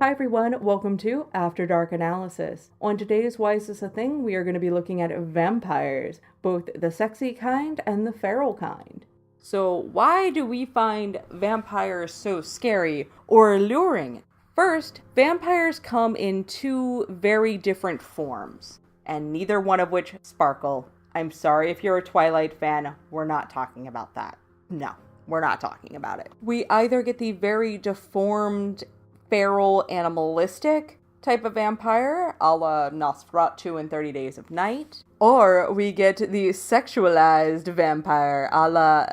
Hi everyone, welcome to After Dark Analysis. On today's Why Is This a Thing, we are going to be looking at vampires, both the sexy kind and the feral kind. So why do we find vampires so scary or alluring? First, vampires come in two very different forms, and neither one of which sparkle. I'm sorry if you're a Twilight fan, we're not talking about that. No, we're not talking about it. We either get the very deformed feral, animalistic type of vampire, a la Nosferatu in 30 Days of Night. Or we get the sexualized vampire, a la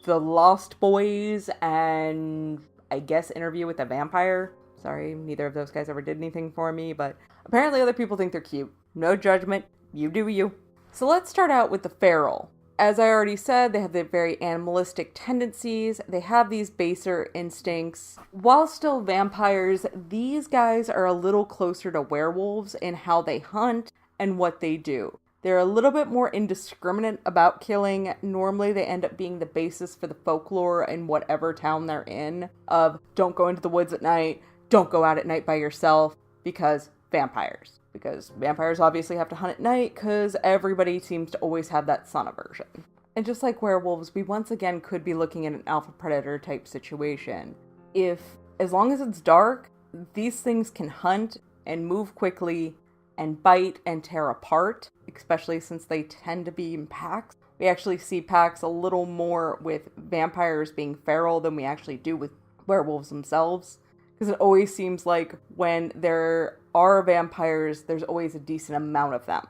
The Lost Boys and, I guess, Interview with a Vampire. Sorry, neither of those guys ever did anything for me, but apparently other people think they're cute. No judgment, you do you. So let's start out with the feral. As I already said, they have the very animalistic tendencies. They have these baser instincts. While still vampires, these guys are a little closer to werewolves in how they hunt and what they do. They're a little bit more indiscriminate about killing. Normally they end up being the basis for the folklore in whatever town they're in of don't go into the woods at night, don't go out at night by yourself, because vampires. Because vampires obviously have to hunt at night because everybody seems to always have that sun aversion. And just like werewolves, we once again could be looking at an alpha predator type situation. As long as it's dark, these things can hunt and move quickly and bite and tear apart, especially since they tend to be in packs. We actually see packs a little more with vampires being feral than we actually do with werewolves themselves. Because it always seems like when there are vampires, there's always a decent amount of them.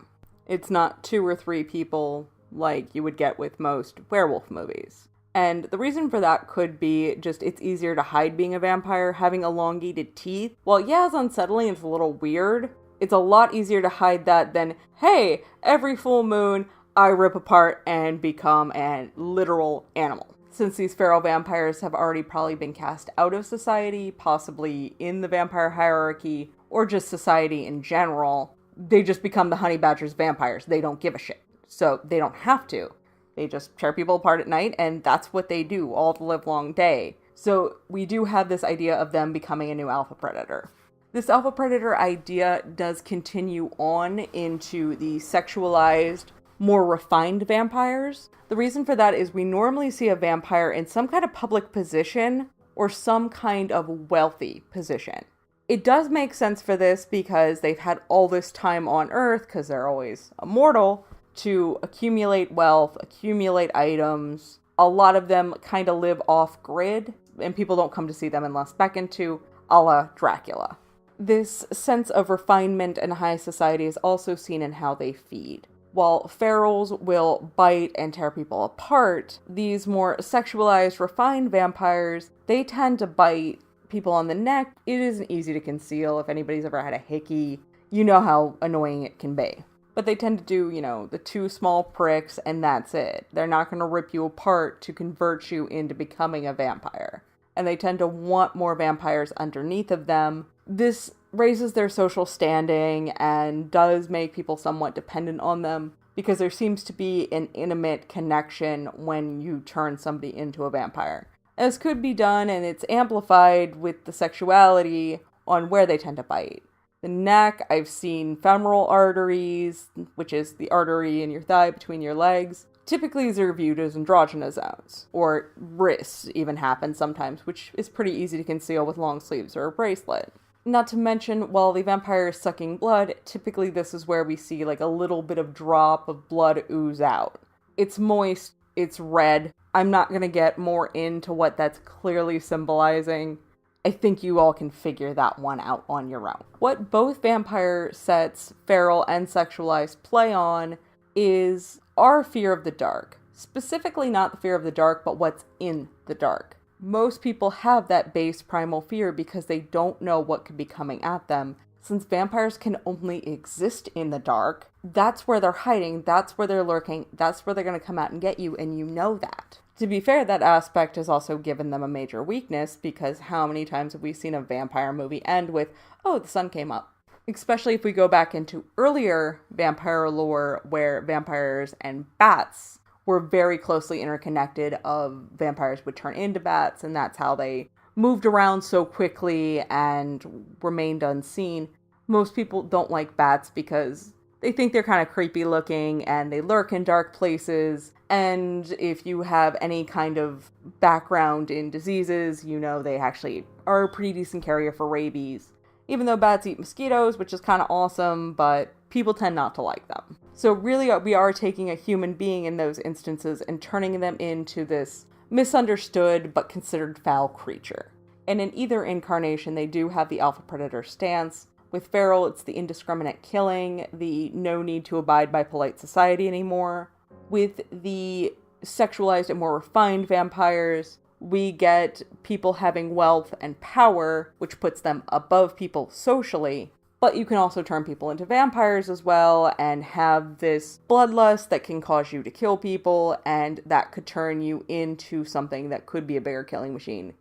It's not 2 or 3 people like you would get with most werewolf movies. And the reason for that could be just it's easier to hide being a vampire. Having elongated teeth, while yeah, it's unsettling, it's a little weird. It's a lot easier to hide that than, hey, every full moon, I rip apart and become a literal animal. Since these feral vampires have already probably been cast out of society, possibly in the vampire hierarchy, or just society in general, they just become the honey badgers vampires. They don't give a shit. So they don't have to. They just tear people apart at night, and that's what they do all the livelong day. So we do have this idea of them becoming a new alpha predator. This alpha predator idea does continue on into the sexualized, more refined vampires. The reason for that is we normally see a vampire in some kind of public position or some kind of wealthy position. It does make sense for this because they've had all this time on Earth, because they're always immortal, to accumulate wealth, accumulate items. A lot of them kind of live off-grid, and people don't come to see them unless beckoned to, a la Dracula. This sense of refinement and high society is also seen in how they feed. While ferals will bite and tear people apart, these more sexualized, refined vampires, they tend to bite people on the neck. It isn't easy to conceal. If anybody's ever had a hickey, you know how annoying it can be. But they tend to do, the 2 small pricks and that's it. They're not going to rip you apart to convert you into becoming a vampire. And they tend to want more vampires underneath of them. This raises their social standing and does make people somewhat dependent on them because there seems to be an intimate connection when you turn somebody into a vampire. This could be done, and it's amplified with the sexuality on where they tend to bite. The neck, I've seen femoral arteries, which is the artery in your thigh between your legs. Typically, these are viewed as androgynous zones, or wrists even happen sometimes, which is pretty easy to conceal with long sleeves or a bracelet. Not to mention, while the vampire is sucking blood, typically this is where we see like a little bit of drop of blood ooze out. It's moist, it's red. I'm not going to get more into what that's clearly symbolizing. I think you all can figure that one out on your own. What both vampire sets, feral and sexualized, play on is our fear of the dark. Specifically not the fear of the dark, but what's in the dark. Most people have that base primal fear because they don't know what could be coming at them. Since vampires can only exist in the dark, that's where they're hiding, that's where they're lurking, that's where they're going to come out and get you, and you know that. To be fair, that aspect has also given them a major weakness, because how many times have we seen a vampire movie end with, oh, the sun came up? Especially if we go back into earlier vampire lore where vampires and bats were very closely interconnected. Of vampires would turn into bats, and that's how they moved around so quickly and remained unseen. Most people don't like bats because they think they're kind of creepy looking and they lurk in dark places. And if you have any kind of background in diseases, you know they actually are a pretty decent carrier for rabies. Even though bats eat mosquitoes, which is kind of awesome, but people tend not to like them. So really, we are taking a human being in those instances and turning them into this misunderstood but considered foul creature. And in either incarnation, they do have the alpha predator stance. With feral, it's the indiscriminate killing, the no need to abide by polite society anymore. With the sexualized and more refined vampires, we get people having wealth and power, which puts them above people socially. But you can also turn people into vampires as well and have this bloodlust that can cause you to kill people, and that could turn you into something that could be a bigger killing machine.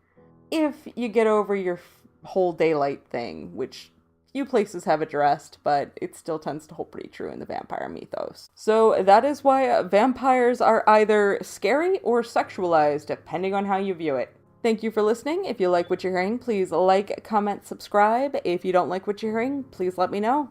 If you get over your whole daylight thing, which few places have addressed, but it still tends to hold pretty true in the vampire mythos. So that is why vampires are either scary or sexualized, depending on how you view it. Thank you for listening. If you like what you're hearing, please like, comment, subscribe. If you don't like what you're hearing, please let me know.